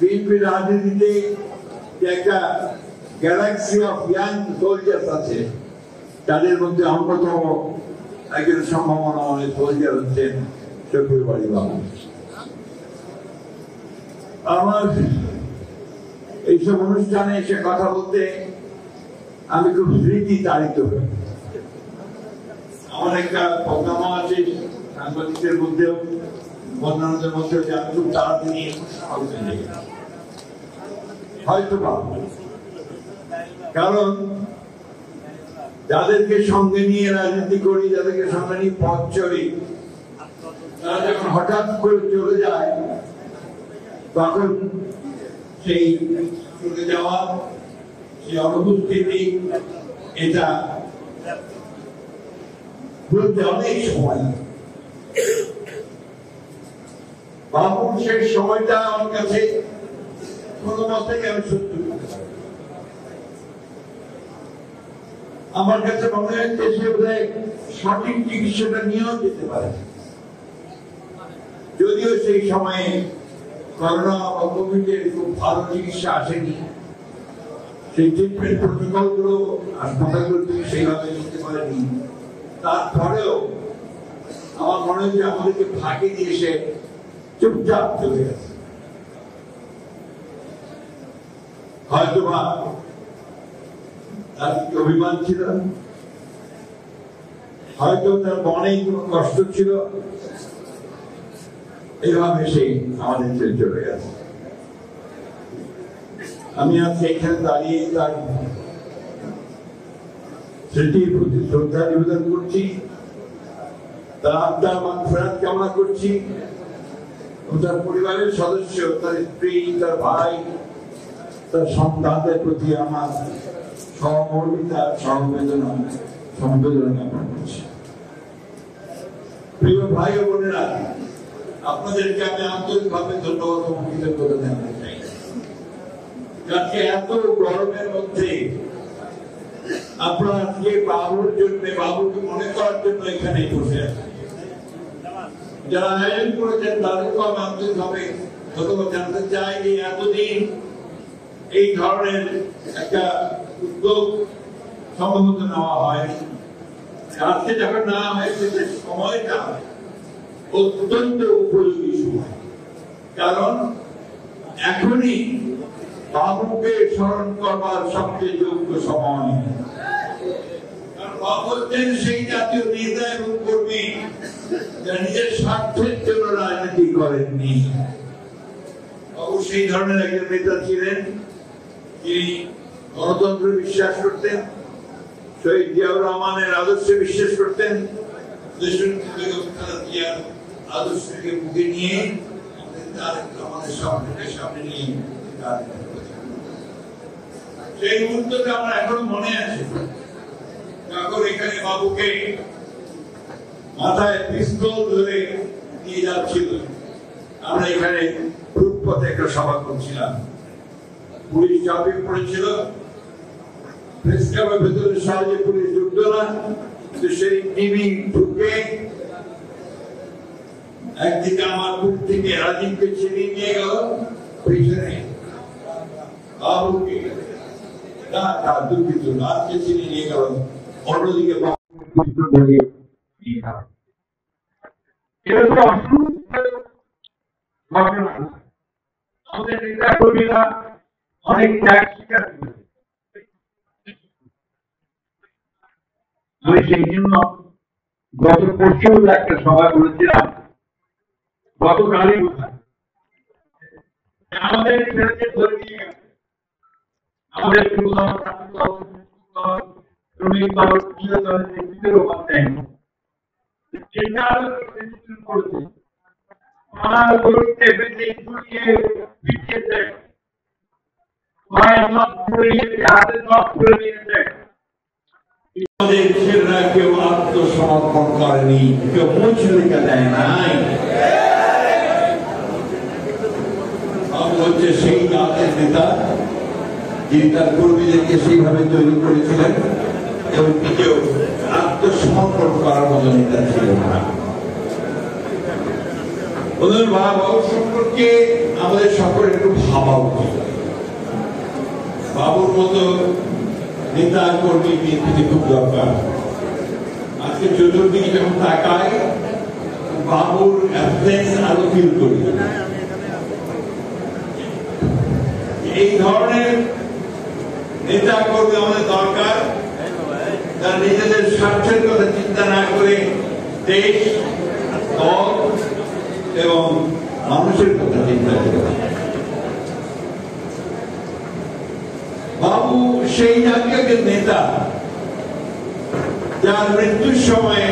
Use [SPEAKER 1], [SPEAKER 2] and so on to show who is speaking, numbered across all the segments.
[SPEAKER 1] BNP রাজনীতিতে একটা Galaxy of young soldiers আছে, তাদের মধ্যে অন্যতম একজন সম্ভাবনাময় সোলজার হচ্ছেন শফিউল বারী বাবু। আমার এইসব অনুষ্ঠানে এসে কথা বলতে আমি খুব স্মৃতি তাড়িত হই। আমার একটা প্রোগ্রাম আছে সাংবাদিকদের মধ্যেও, অন্যান্যদের মধ্যেও, যে আমি খুব তাড়াতাড়ি হয়তো কারণ যাদেরকে সঙ্গে নিয়ে রাজনীতি করি, যাদেরকে সঙ্গে নিয়ে পথ চলি, তারা যখন হঠাৎ করে চলে যায় তখন সেই চলে যাওয়া, সেই অনুপস্থিতি, এটা বলতে অনেক সময়। বাবুর সেই সময়টা আমার কাছে কোনো মতেই আমি সত্যি, আমার কাছে মনে হচ্ছে সে বোধহয় সঠিক চিকিৎসাটা নিয়েও যেতে পারে। যদিও সেই সময়ে করোনা বা কোভিডের খুব ভালো চিকিৎসা আসেনি, সেই ট্রিটমেন্ট প্রোটোকল গুলো হাসপাতালগুলো থেকে সেইভাবে নিতে পারেনি, তারপরেও আমার মনে হচ্ছে আমাদেরকে ফাঁকি দিয়ে সে চুপচাপ চলে গেছে। হয়তো বা তার অভিমান ছিল, হয়তো তার মনে কোনো কষ্ট ছিল, এইভাবে সেই আমাদের ছেড়ে চলে গেছে। আমি আজকে এখানে দাঁড়িয়ে তার স্মৃতির প্রতি শ্রদ্ধা নিবেদন করছি, তার আত্মার মাগফিরাত কামনা করছি, তার পরিবারের সদস্য, তার স্ত্রী, তার ভাই, তার সন্তানদের প্রতি আমার সহমর্মিতা, সমবেদনা জ্ঞাপন করছি। প্রিয় ভাই ও বোনেরা, আপনাদেরকে আমি আন্তরিকভাবে ধন্যবাদ ও কৃতজ্ঞতা জানাতে চাই। আজকে এত গরমের মধ্যে আপনারা আজকে বাবুর জন্য, বাবুকে মনে করার জন্য এখানে বসে আছেন। যারা আয়োজন করেছেন তাদেরকেও আমি আন্তরিকভাবে ধন্যবাদ জানাতে চাই। যে এতদিন এই ধরনের একটা উদ্যোগ সম্ভবত নেওয়া হয়নি, আজকে যখন নেওয়া হয়েছে যে সময়টা অত্যন্ত উপযোগী সময়, কারণ এখনই বাবুকে স্মরণ করবার সবচেয়ে যোগ্য সময়। বাবু হচ্ছেন সেই জাতীয় নেতা এবং কর্মী যারা নিজের স্বার্থের জন্য রাজনীতি করেননি। বাবু সেই ধরনের একজন নেতা ছিলেন, যিনি গণতন্ত্রে বিশ্বাস করতেন, শহীদ জিয়াউর রহমানের আদর্শে বিশ্বাস করতেন, আদর্শকে বুকে নিয়ে আমাদের সামনে নিয়ে সেই মুহূর্তটা আমার এখনো মনে আছে, যখন এখানে বাবুকে মাথায় পিস্তল ধরে নিয়ে যাচ্ছিল। আমরা এখানে ফুটপথে একটা সভা করছিলাম, পুলিশ চাপিয়ে পড়েছিল, প্রেস ক্লাবের ভেতরে সহজে পুলিশ ঢুকতো না, সেই টিভি ঢুকে একদিকে আমার বুক থেকে রাজীবকে ছিনিয়ে নিয়ে গেল, পিছনে বাবুকে দুঃখিত রাজকে ছিনিয়ে নিয়ে গেল, অন্যদিকে আমাদের নেতা কর্মীরা অনেক ত্যাগ স্বীকার করেছে। আমি সেই জন্য গত পরশু একটা সভা করেছিলাম, গতকালই আমাদের আমাদের শ্রমিক দল কেউ আত্মসমর্পণ করেনি, কেউ পৌঁছলিকা দেয় নাই। হচ্ছে সেই জাতের নেতা যিনি তার কর্মীদেরকে সেইভাবে তৈরি করেছিলেন এবং নিজেও আত্মসমর্পণ করার মতো নেতা ছিলেন না। ওদের বাবা সম্পর্কে আমাদের সকলের একটু ভাবা মতো নেতা কর্মী বিএনপিতে খুব দরকার। আজকে চতুর্দিকে যখন তাকায় বাবুর অ্যাবসেন্স আরো ফিল করি। এই ধরনের নেতা কর্মী আমাদের দরকার, যারা নিজেদের স্বার্থের কথা চিন্তা না করে দেশ, দল এবং মানুষের কথা চিন্তা করে। বাবু সেই জাতীয় নেতা যার মৃত্যুর সময়ে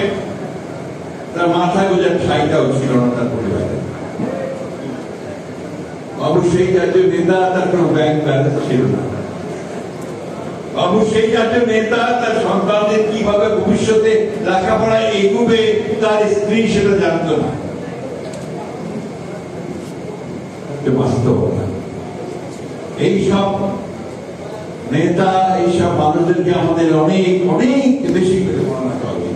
[SPEAKER 1] তার মাথা গোজার ঠাইটাও ছিল না তার পরিবারে। বাবু সেই জাতীয় নেতা, তার কোন ব্যাংক ব্যালেন্স ছিল না। বাবু সেই জাতীয় নেতা, তার সন্তানদের কিভাবে ভবিষ্যতে লেখাপড়া এগুবে তার স্ত্রী সেটা জানত না। বাস্তবতা এইসব নেতা, এইসব মানুষদেরকে আমাদের অনেক অনেক বেশি করে মনে রাখা হবে।